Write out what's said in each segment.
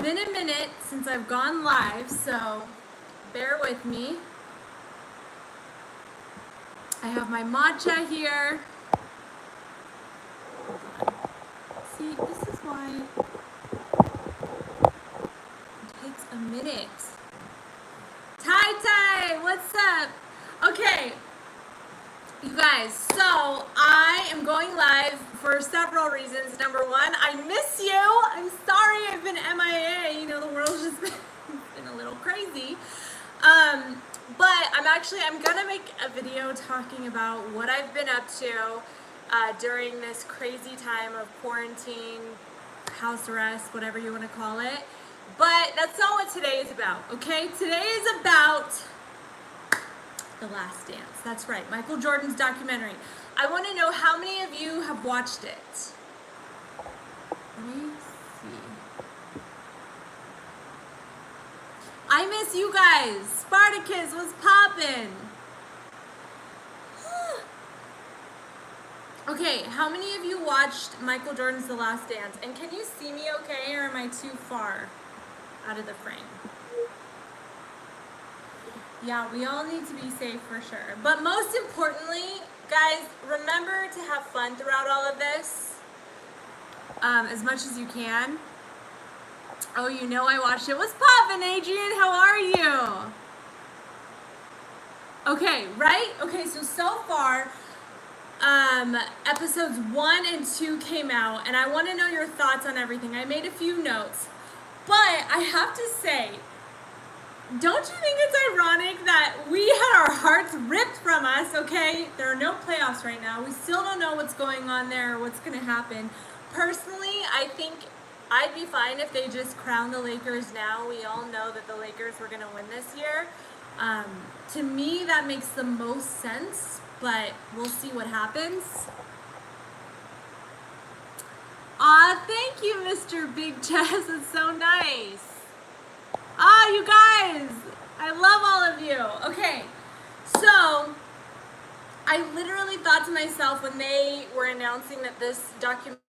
been a minute since I've gone live, so bear with me. I have my matcha here. See, this is why it takes a minute. Tai, what's up? Okay, you guys, so I am going live for several reasons. Number one, I miss you. I'm sorry I've been MIA. You know, the world's just been a little crazy. But I'm gonna make a video talking about what I've been up to during this crazy time of quarantine, house arrest, whatever you want to call it. But that's not what today is about, okay? Today is about The Last Dance. That's right, Michael Jordan's documentary. I want to know how many of you have watched it. Let me see. I miss you guys. Spartacus was poppin'. Okay, how many of you watched Michael Jordan's The Last Dance? And can you see me okay, or am I too far out of the frame? Yeah, we all need to be safe for sure. But most importantly, guys, remember to have fun throughout all of this, as much as you can. Oh, you know I watched it. What's poppin', Adrian? How are you? Okay, right? Okay, so far, episodes 1 and 2 came out, and I want to know your thoughts on everything. I made a few notes, but I have to say, don't you think it's ironic that we had our hearts ripped from us, okay? There are no playoffs right now. We still don't know what's going on there or what's going to happen. Personally, I think I'd be fine if they just crown the Lakers now. We all know that the Lakers were going to win this year. To me, that makes the most sense, but we'll see what happens. Aw, thank you, Mr. Big Chess. It's so nice. Ah, you guys, I love all of you. Okay, so I literally thought to myself when they were announcing that this documentary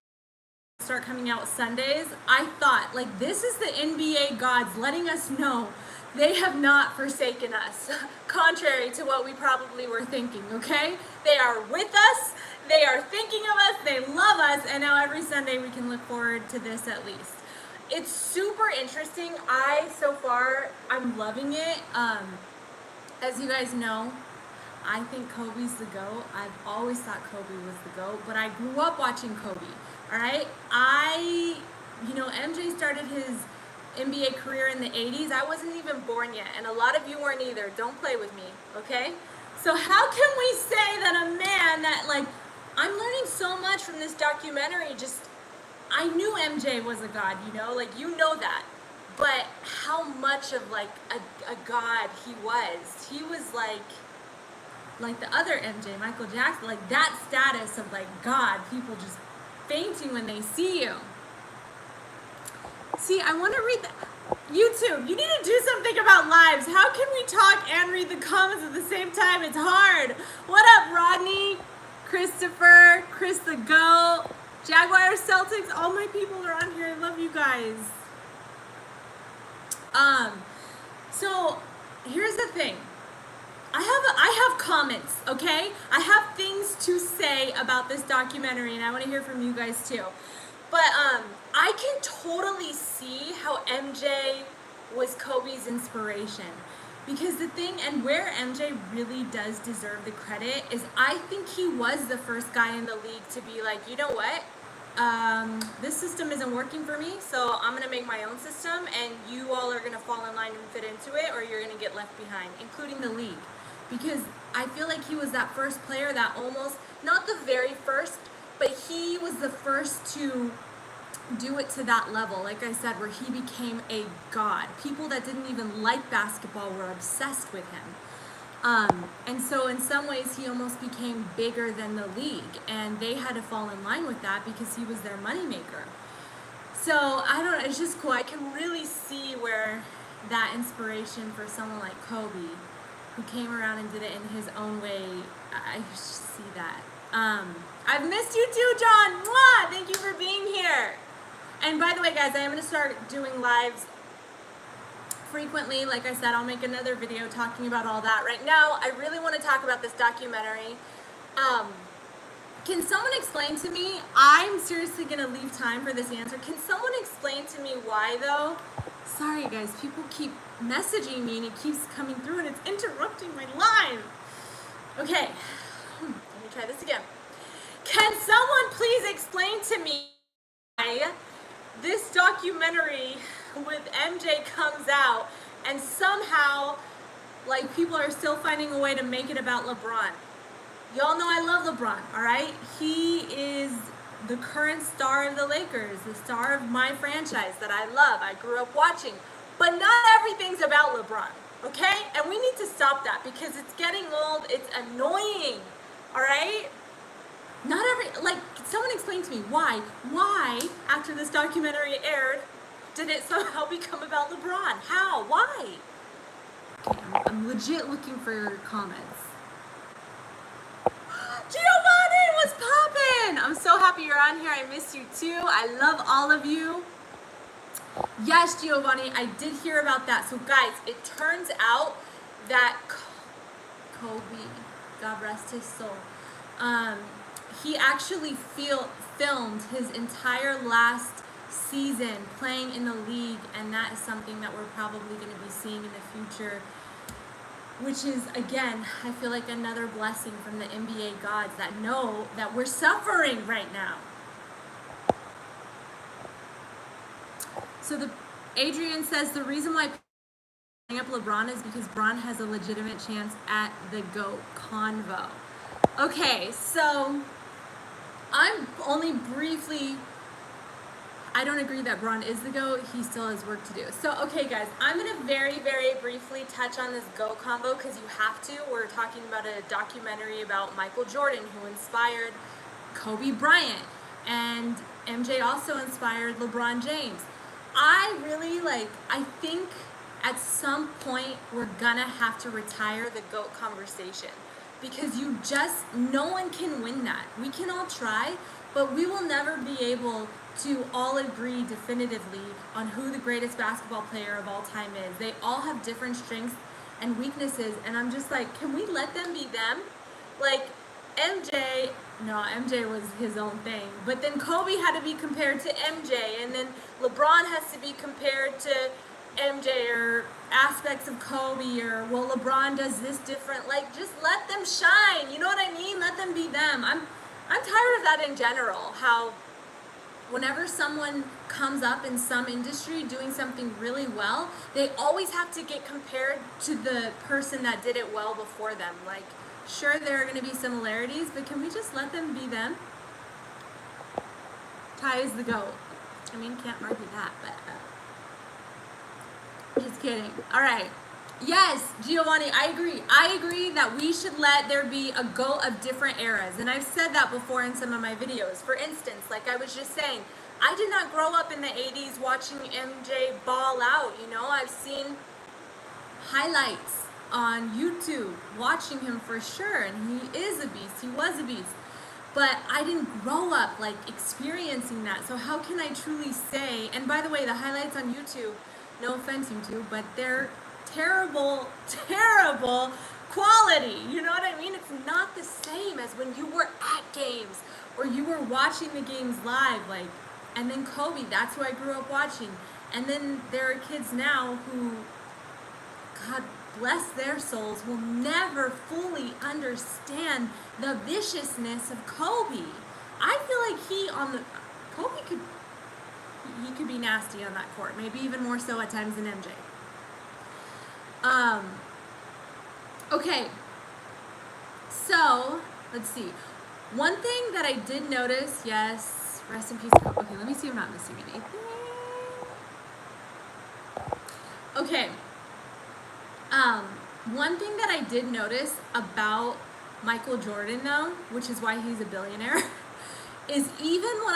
would start coming out Sundays, I thought, like, this is the NBA gods letting us know they have not forsaken us, contrary to what we probably were thinking, okay? They are with us, they are thinking of us, they love us, and now every Sunday we can look forward to this at least. It's super interesting. So far, I'm loving it. As you guys know, I think Kobe's the GOAT. I've always thought Kobe was the GOAT, but I grew up watching Kobe, all right? MJ started his NBA career in the 80s. I wasn't even born yet, and a lot of you weren't either. Don't play with me, okay? So how can we say that a man that, like, I'm learning so much from this documentary, I knew MJ was a god, you know that. But how much of, like, a god he was. He was like the other MJ, Michael Jackson, like that status of, like, God, people just fainting when they see you. See, I want to read YouTube, you need to do something about lives. How can we talk and read the comments at the same time? It's hard. What up, Rodney, Christopher, Chris the GOAT, Jaguars, Celtics, all my people are on here. I love you guys. So here's the thing. I have comments, okay? I have things to say about this documentary, and I want to hear from you guys too. But I can totally see how MJ was Kobe's inspiration. Because the thing, and where MJ really does deserve the credit, is I think he was the first guy in the league to be like, you know what? This system isn't working for me, so I'm going to make my own system, and you all are going to fall in line and fit into it, or you're going to get left behind, including the league. Because I feel like he was that first player that almost, not the very first, but he was the first to do it to that level, like I said, where he became a god. People that didn't even like basketball were obsessed with him. And so in some ways he almost became bigger than the league, and they had to fall in line with that because he was their moneymaker. So it's just cool. I can really see where that inspiration for someone like Kobe, who came around and did it in his own way, I just see that. I've missed you too, John. Mwah! Thank you for being here. And by the way, guys, I am going to start doing lives frequently. Like I said, I'll make another video talking about all that. Right now, I really want to talk about this documentary. Can someone explain to me, I'm seriously going to leave time for this answer. Can someone explain to me why, though? Sorry, guys, people keep messaging me and it keeps coming through and it's interrupting my live. Okay, let me try this again. Can someone please explain to me why this documentary with MJ comes out and somehow, like, people are still finding a way to make it about LeBron? Y'all know I love LeBron, all right? He is the current star of the Lakers, the star of my franchise that I love, I grew up watching. But not everything's about LeBron, okay? And we need to stop that because it's getting old, it's annoying, all right? Not every, like, someone explain to me why, after this documentary aired, did it somehow become about LeBron? How? Why? Okay, I'm legit looking for your comments. Giovanni, what's poppin'? I'm so happy you're on here. I miss you too. I love all of you. Yes, Giovanni, I did hear about that. So guys, it turns out that Kobe, God rest his soul, he actually filmed his entire last season playing in the league, and that is something that we're probably going to be seeing in the future, which is, again, I feel like another blessing from the NBA gods that know that we're suffering right now. So Adrian says the reason why up LeBron is because LeBron has a legitimate chance at the GOAT convo. Okay, so I'm only briefly, I don't agree that Bron is the GOAT. He still has work to do. So, okay, guys, I'm going to very, very briefly touch on this GOAT combo because you have to. We're talking about a documentary about Michael Jordan, who inspired Kobe Bryant, and MJ also inspired LeBron James. I think at some point we're going to have to retire the GOAT conversation because no one can win that. We can all try, but we will never be able to all agree definitively on who the greatest basketball player of all time is. They all have different strengths and weaknesses, and I'm just like, can we let them be them? Like, MJ was his own thing, but then Kobe had to be compared to MJ, and then LeBron has to be compared to MJ, or aspects of Kobe, or, well, LeBron does this different. Like, just let them shine, you know what I mean? Let them be them. I'm tired of that in general, how whenever someone comes up in some industry doing something really well, they always have to get compared to the person that did it well before them. Like, sure, there are going to be similarities, but can we just let them be them? Ty is the GOAT. I mean, can't argue that, but just kidding. All right. Yes, Giovanni, I agree. I agree that we should let there be a GOAT of different eras. And I've said that before in some of my videos. For instance, like I was just saying, I did not grow up in the 80s watching MJ ball out, you know. I've seen highlights on YouTube watching him for sure, and he is a beast. He was a beast. But I didn't grow up, like, experiencing that. So how can I truly say, and by the way, the highlights on YouTube, no offense, YouTube, but they're terrible quality. You know what I mean? It's not the same as when you were at games or you were watching the games live. Like, and then Kobe, that's who I grew up watching. And then there are kids now who, God bless their souls, will never fully understand the viciousness of Kobe. I feel like Kobe could be nasty on that court, maybe even more so at times than MJ. Okay, so let's see. One thing that I did notice, yes, rest in peace. Okay, let me see if I'm not missing anything. Okay, one thing that I did notice about Michael Jordan, though, which is why he's a billionaire, is even when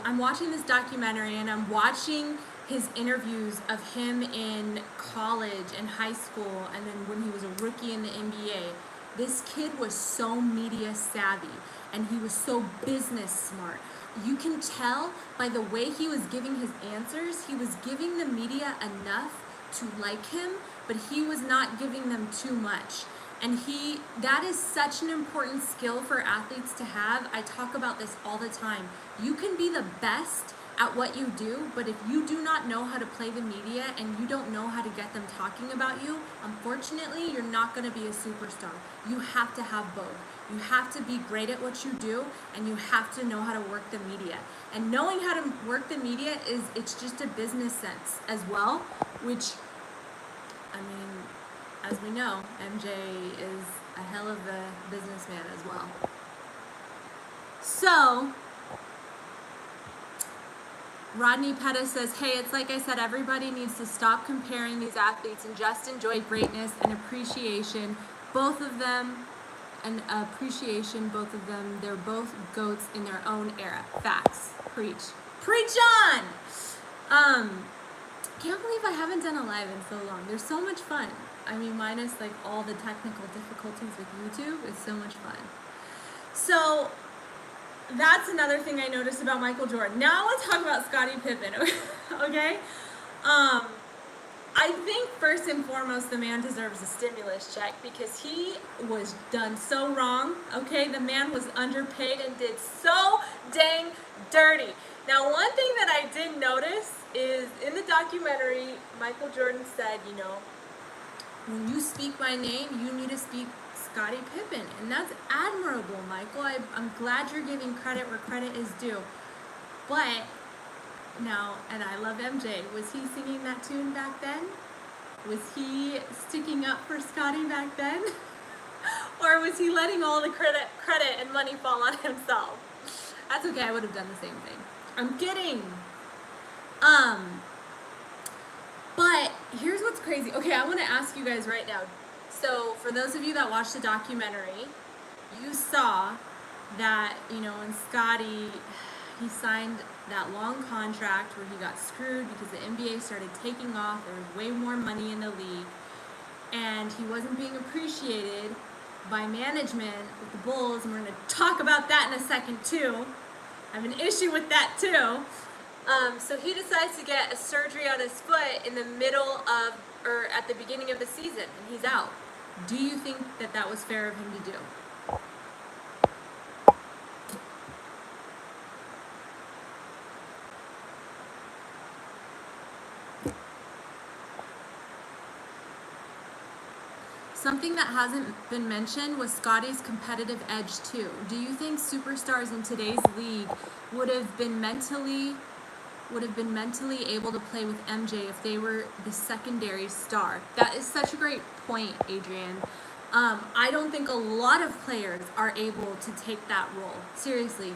I'm watching this documentary and I'm watching his interviews of him in college and high school, and then when he was a rookie in the NBA, This kid was so media savvy and he was so business smart. You can tell by the way he was giving his answers, he was giving the media enough to like him, but he was not giving them too much. And that is such an important skill for athletes to have. I talk about this all the time. You can be the best at what you do, but if you do not know how to play the media and you don't know how to get them talking about you, unfortunately, you're not going to be a superstar. You have to have both. You have to be great at what you do, and you have to know how to work the media. And knowing how to work the media it's just a business sense as well, which, I mean, as we know, MJ is a hell of a businessman as well. So, Rodney Pettis says, hey, it's like I said, everybody needs to stop comparing these athletes and just enjoy greatness and appreciation. Both of them, they're both GOATs in their own era. Facts. Preach. Preach on! Can't believe I haven't done a live in so long. They're so much fun. I mean, minus like all the technical difficulties with YouTube, it's so much fun. So, that's another thing I noticed about Michael Jordan. Now I want to talk about Scottie Pippen, okay? I think first and foremost the man deserves a stimulus check because he was done so wrong, okay? The man was underpaid and did so dang dirty. Now one thing that I did notice is in the documentary, Michael Jordan said, you know, when you speak my name, you need to speak Scottie Pippen, and that's admirable, Michael. I'm glad you're giving credit where credit is due. But now, and I love MJ, was he singing that tune back then? Was he sticking up for Scottie back then? Or was he letting all the credit and money fall on himself? That's okay, I would have done the same thing. I'm kidding. But here's what's crazy. Okay, I want to ask you guys right now. So for those of you that watched the documentary, you saw that, you know, when Scottie, he signed that long contract where he got screwed because the NBA started taking off, there was way more money in the league, and he wasn't being appreciated by management with the Bulls, and we're going to talk about that in a second too. I have an issue with that too. So he decides to get a surgery on his foot in the middle of, or at the beginning of the season, and he's out. Do you think that that was fair of him to do? Something that hasn't been mentioned was Scottie's competitive edge too. Do you think superstars in today's league would have been mentally able to play with MJ if they were the secondary star? That is such a great point, Adrian. I don't think a lot of players are able to take that role. Seriously.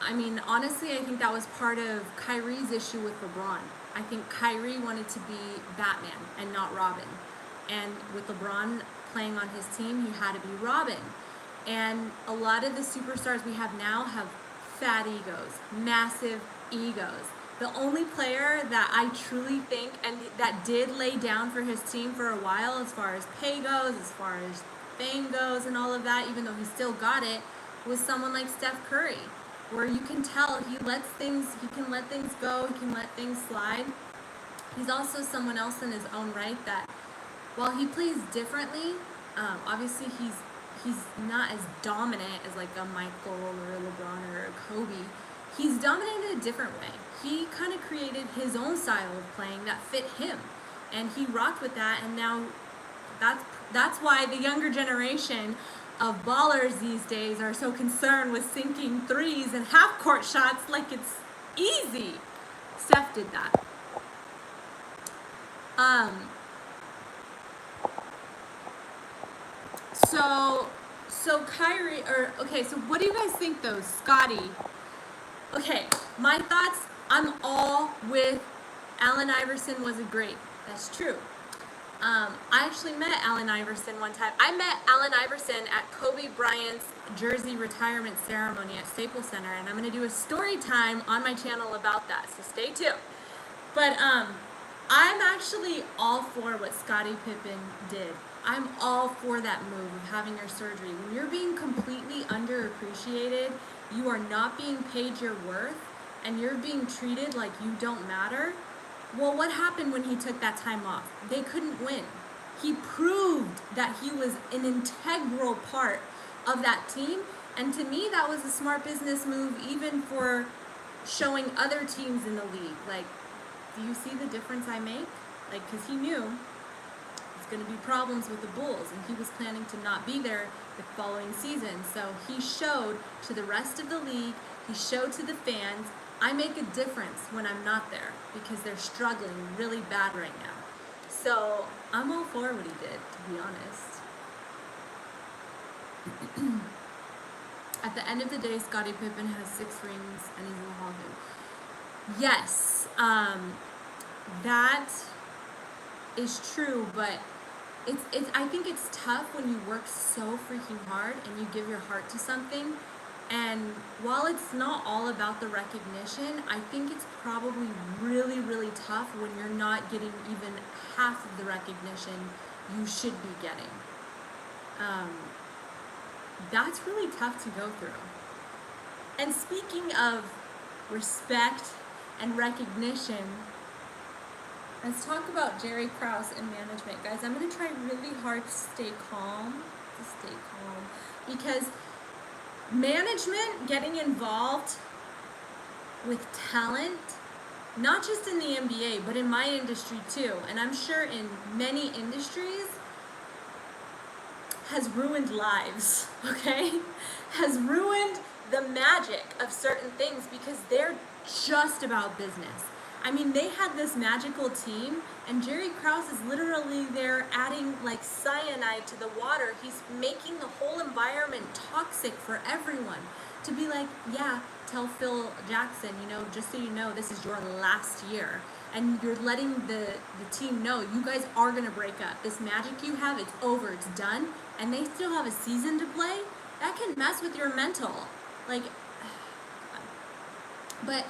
I mean, honestly, I think that was part of Kyrie's issue with LeBron. I think Kyrie wanted to be Batman and not Robin. And with LeBron playing on his team, he had to be Robin. And a lot of the superstars we have now have fat egos, massive egos. The only player that I truly think, and that did lay down for his team for a while as far as pay goes, as far as fame goes and all of that, even though he still got it, was someone like Steph Curry, where you can tell he can let things go, he can let things slide. He's also someone else in his own right that, while he plays differently, obviously he's not as dominant as like a Michael or a LeBron or a Kobe. He's dominant in a different way. He kind of created his own style of playing that fit him, and he rocked with that. And now that's why the younger generation of ballers these days are so concerned with sinking threes and half-court shots like it's easy. Steph did that. So Kyrie, so what do you guys think though, Scottie? Okay, my thoughts, I'm all with Allen Iverson was a great. That's true. I actually met Allen Iverson one time. I met Allen Iverson at Kobe Bryant's jersey retirement ceremony at Staples Center, and I'm going to do a story time on my channel about that, so stay tuned. But I'm actually all for what Scottie Pippen did. I'm all for that move of having your surgery. When you're being completely underappreciated, you are not being paid your worth, and you're being treated like you don't matter. Well, what happened when he took that time off? They couldn't win. He proved that he was an integral part of that team, and to me, that was a smart business move, even for showing other teams in the league. Like, do you see the difference I make? Like, because he knew there's going to be problems with the Bulls, and he was planning to not be there the following season. So he showed to the rest of the league, he showed to the fans, I make a difference when I'm not there, because they're struggling really bad right now. So I'm all for what he did, to be honest. At the end of the day, Scottie Pippen has 6 rings and he's in the Hall of Fame. Yes, that is true, but it's I think it's tough when you work so freaking hard and you give your heart to something. And while it's not all about the recognition, I think it's probably really, really tough when you're not getting even half of the recognition you should be getting. That's really tough to go through. And speaking of respect and recognition, let's talk about Jerry Krause and management. Guys, I'm going to try really hard to stay calm, because management getting involved with talent, not just in the NBA, but in my industry too, and I'm sure in many industries, has ruined lives, okay? Has ruined the magic of certain things because they're just about business. I mean, they had this magical team, and Jerry Krause is literally there adding like cyanide to the water. He's making the whole environment toxic for everyone. To be like, yeah, tell Phil Jackson, just so you know, this is your last year. And you're letting the team know, you guys are going to break up. This magic you have, it's over, it's done. And they still have a season to play. That can mess with your mental. Like, but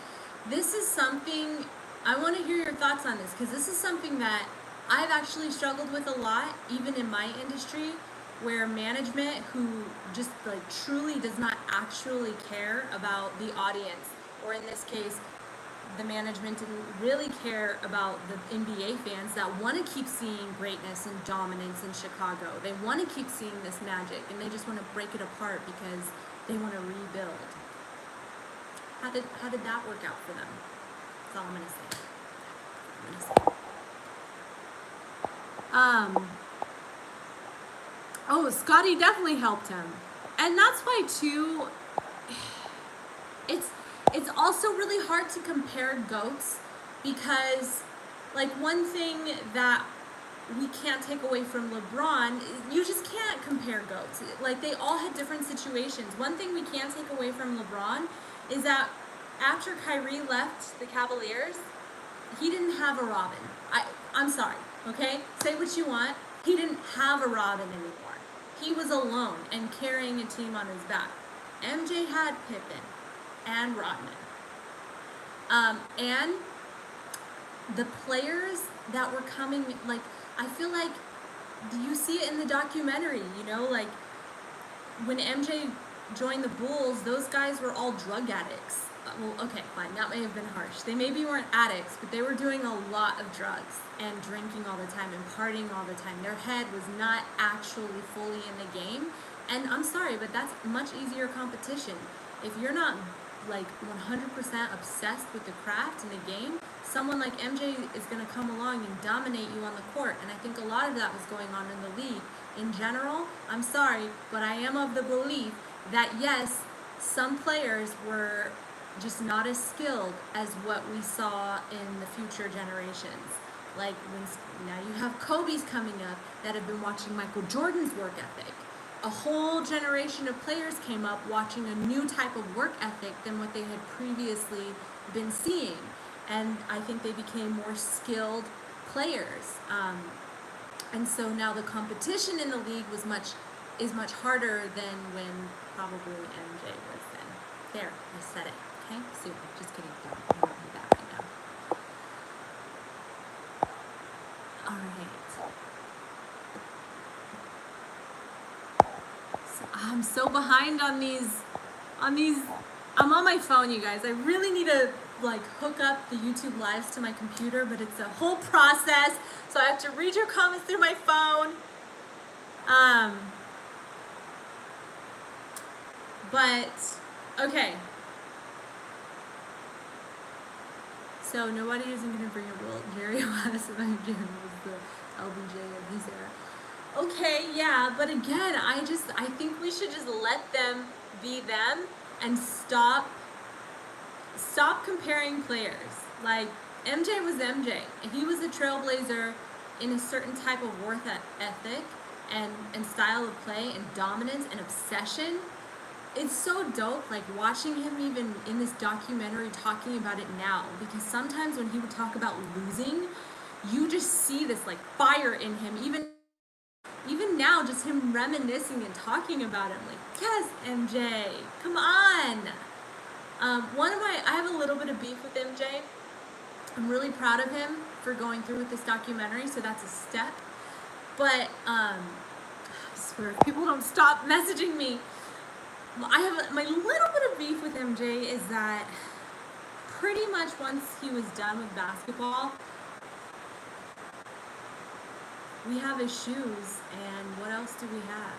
this is something, I want to hear your thoughts on this, because this is something that I've actually struggled with a lot, even in my industry, where management who just like truly does not actually care about the audience, or in this case, the management didn't really care about the NBA fans that want to keep seeing greatness and dominance in Chicago. They want to keep seeing this magic, and they just want to break it apart because they want to rebuild. How did that work out for them? That's all I'm gonna say. Oh, Scottie definitely helped him, and that's why too. It's also really hard to compare GOATs, because like one thing that we can't take away from LeBron, you just can't compare GOATs. Like, they all had different situations. One thing we can't take away from LeBron is that after Kyrie left the Cavaliers, he didn't have a Robin. I'm sorry, okay? Say what you want. He didn't have a Robin anymore. He was alone and carrying a team on his back. MJ had Pippen and Rodman. And the players that were coming, like, I feel like, do you see it in the documentary, like, when MJ joined the Bulls, those guys were all drug addicts. Well, okay, fine, that may have been harsh. They maybe weren't addicts, but they were doing a lot of drugs and drinking all the time and partying all the time. Their head was not actually fully in the game. And I'm sorry, but that's much easier competition. If you're not like 100% obsessed with the craft and the game, someone like MJ is going to come along and dominate you on the court. And I think a lot of that was going on in the league. In general, I'm sorry, but I am of the belief that yes, some players were just not as skilled as what we saw in the future generations. Like, when now you have Kobe's coming up that have been watching Michael Jordan's work ethic. A whole generation of players came up watching a new type of work ethic than what they had previously been seeing. And I think they became more skilled players. And so now the competition in the league is much harder than when probably MJ was then. There, I said it. Okay? Super. Just kidding. I'm not doing that right now. All right. I'm so behind on these, I'm on my phone, you guys. I really need to like hook up the YouTube lives to my computer, but it's a whole process. So I have to read your comments through my phone. But, okay. So nobody isn't gonna bring a Will Jerry West and Jerry was the LBJ of his era. Okay, yeah, but again, I think we should just let them be them and stop comparing players. Like, MJ was MJ. He was a trailblazer in a certain type of work ethic and style of play and dominance and obsession. It's so dope, like watching him even in this documentary talking about it now, because sometimes when he would talk about losing, you just see this like fire in him. Even now, just him reminiscing and talking about it, I'm like, yes, MJ, come on. I have a little bit of beef with MJ. I'm really proud of him for going through with this documentary, so that's a step. But I swear, if people don't stop messaging me, I have my little bit of beef with MJ is that pretty much once he was done with basketball, we have his shoes, and what else do we have?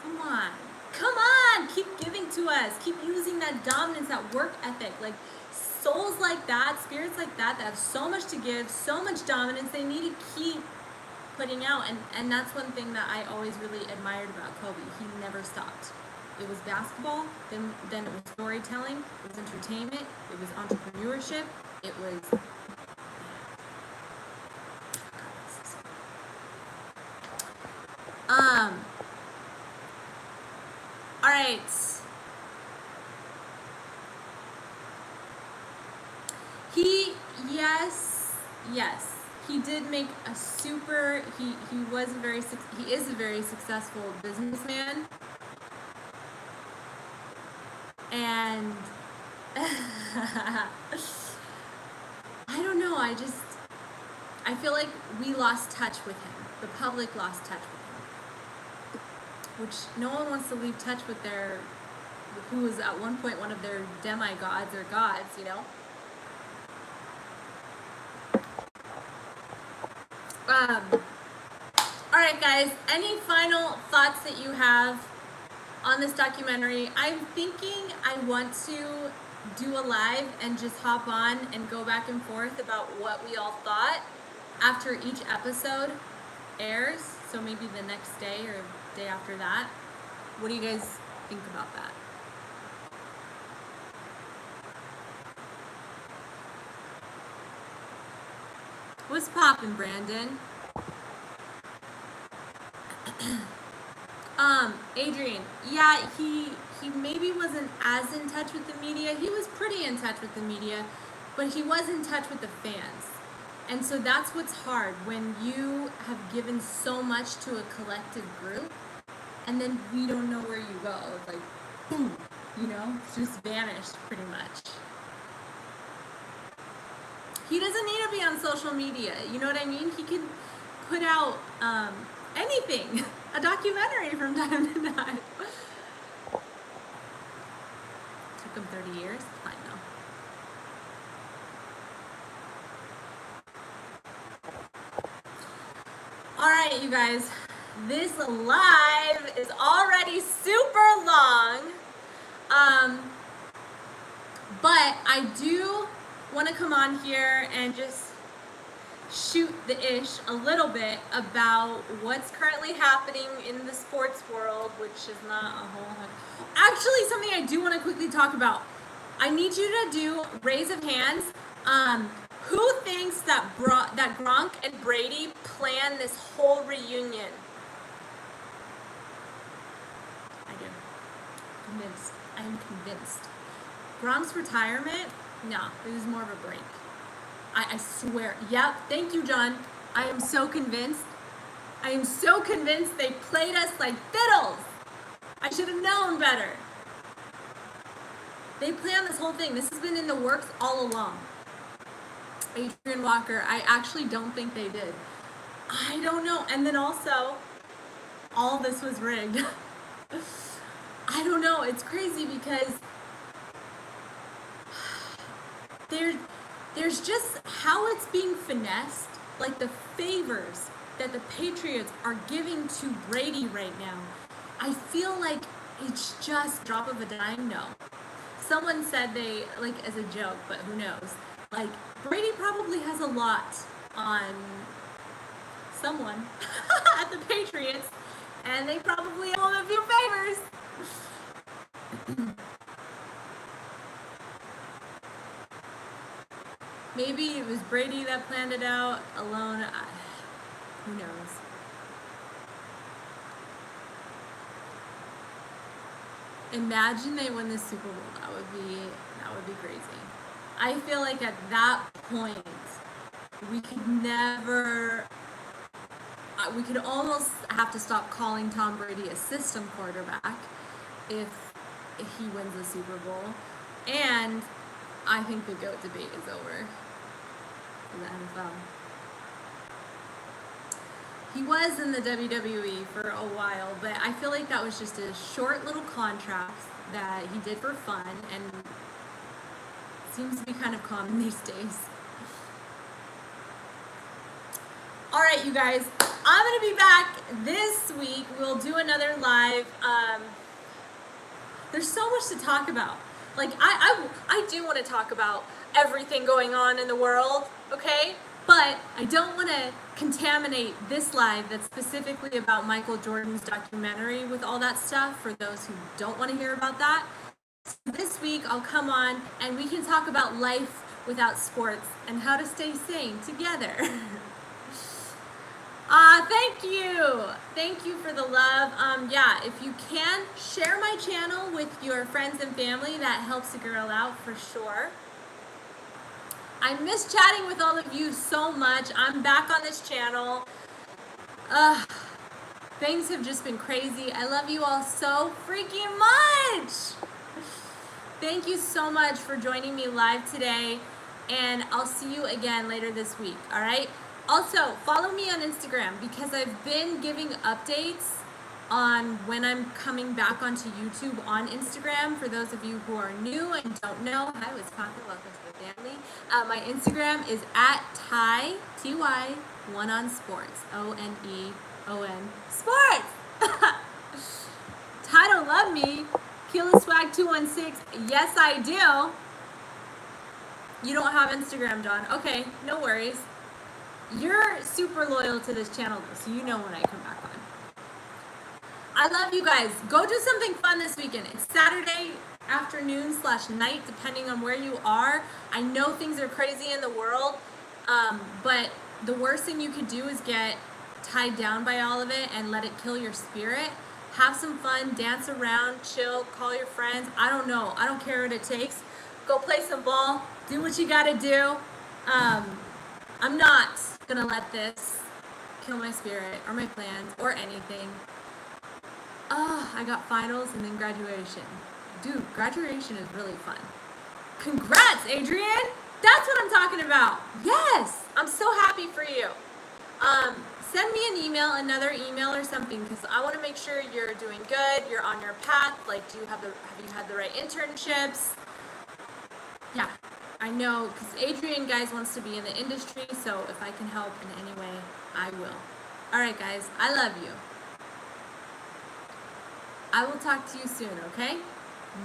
Come on, keep giving to us, keep using that dominance, that work ethic, like souls like that, spirits like that have so much to give, so much dominance, they need to keep putting out, and that's one thing that I always really admired about Kobe. He never stopped. It was basketball, then it was storytelling, it was entertainment, it was entrepreneurship, it was... All right. Yes, he did make a super, he is a very successful businessman. And I don't know, I feel like we lost touch with him. The public lost touch with him. Which no one wants to leave touch with who was at one point one of their demigods or gods, you know? Alright guys, any final thoughts that you have on this documentary? I'm thinking I want to do a live and just hop on and go back and forth about what we all thought after each episode airs, so maybe the next day or day after that. What do you guys think about that? What's poppin', Brandon? Adrian, yeah, he maybe wasn't as in touch with the media. He was pretty in touch with the media, but he was in touch with the fans. And so that's what's hard when you have given so much to a collective group and then we don't know where you go. It's like, boom, you know, it's just vanished pretty much. He doesn't need to be on social media, you know what I mean? He can put out anything, a documentary from time to time. Took him 30 years, fine though. All right, you guys, this live is already super long, but I do want to come on here and just shoot the ish a little bit about what's currently happening in the sports world, which is not a whole lot. Actually, something I do want to quickly talk about. I need you to do raise of hands. Who thinks that Gronk and Brady planned this whole reunion? I do. Convinced. I am convinced. Gronk's retirement? No, it was more of a break. I swear. Yep. Thank you, John. I am so convinced. I am so convinced they played us like fiddles. I should have known better. They planned this whole thing. This has been in the works all along. Adrian Walker, I actually don't think they did. I don't know. And then also, all this was rigged. I don't know. It's crazy because there's just how it's being finessed, like the favors that the Patriots are giving to Brady right now. I feel like it's just drop of a dime. No. Someone said they, like as a joke, but who knows, like Brady probably has a lot on someone at the Patriots, and they probably owe him a few favors. Maybe it was Brady that planned it out alone. Who knows? Imagine they win the Super Bowl. That would be crazy. I feel like at that point we could almost have to stop calling Tom Brady a system quarterback if he wins the Super Bowl. And I think the GOAT debate is over in the NFL. He was in the WWE for a while, but I feel like that was just a short little contract that he did for fun, and seems to be kind of common these days. All right, you guys, I'm going to be back this week. We'll do another live. There's so much to talk about. Like, I do want to talk about everything going on in the world, okay? But I don't want to contaminate this live that's specifically about Michael Jordan's documentary with all that stuff for those who don't want to hear about that. So this week I'll come on and we can talk about life without sports and how to stay sane together. Thank you. Thank you for the love. Yeah, if you can, share my channel with your friends and family. That helps a girl out for sure. I miss chatting with all of you so much. I'm back on this channel. Things have just been crazy. I love you all so freaking much. Thank you so much for joining me live today, and I'll see you again later this week, all right? Also, follow me on Instagram because I've been giving updates on when I'm coming back onto YouTube on Instagram. For those of you who are new and don't know, hi, Wisconsin, welcome to the family. My Instagram is at Ty, T-Y, One on Sports, O-N-E-O-N, Sports! Ty don't love me. Kila Swag 216, yes I do. You don't have Instagram, John. Okay, no worries. You're super loyal to this channel though, so you know when I come back on. I love you guys. Go do something fun this weekend. It's Saturday afternoon/night, depending on where you are. I know things are crazy in the world, but the worst thing you could do is get tied down by all of it and let it kill your spirit. Have some fun, dance around, chill, call your friends. I don't know. I don't care what it takes. Go play some ball. Do what you gotta do. I'm not gonna let this kill my spirit or my plans or anything. I got finals and then graduation. Dude, graduation is really fun. Congrats, Adrian! That's what I'm talking about. Yes! I'm so happy for you. Send me an email, another email or something, because I want to make sure you're doing good, you're on your path. Like, have you had the right internships? Yeah, I know, because Adrian, guys, wants to be in the industry, so if I can help in any way, I will. All right, guys, I love you. I will talk to you soon, okay?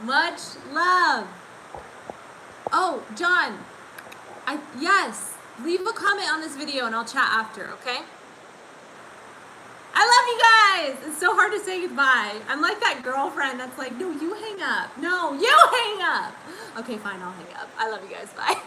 Much love. Oh, John, yes, leave a comment on this video and I'll chat after, okay? I love you guys. It's so hard to say goodbye. I'm like that girlfriend that's like, no, you hang up. No, you hang up. Okay, fine, I'll hang up. I love you guys. Bye.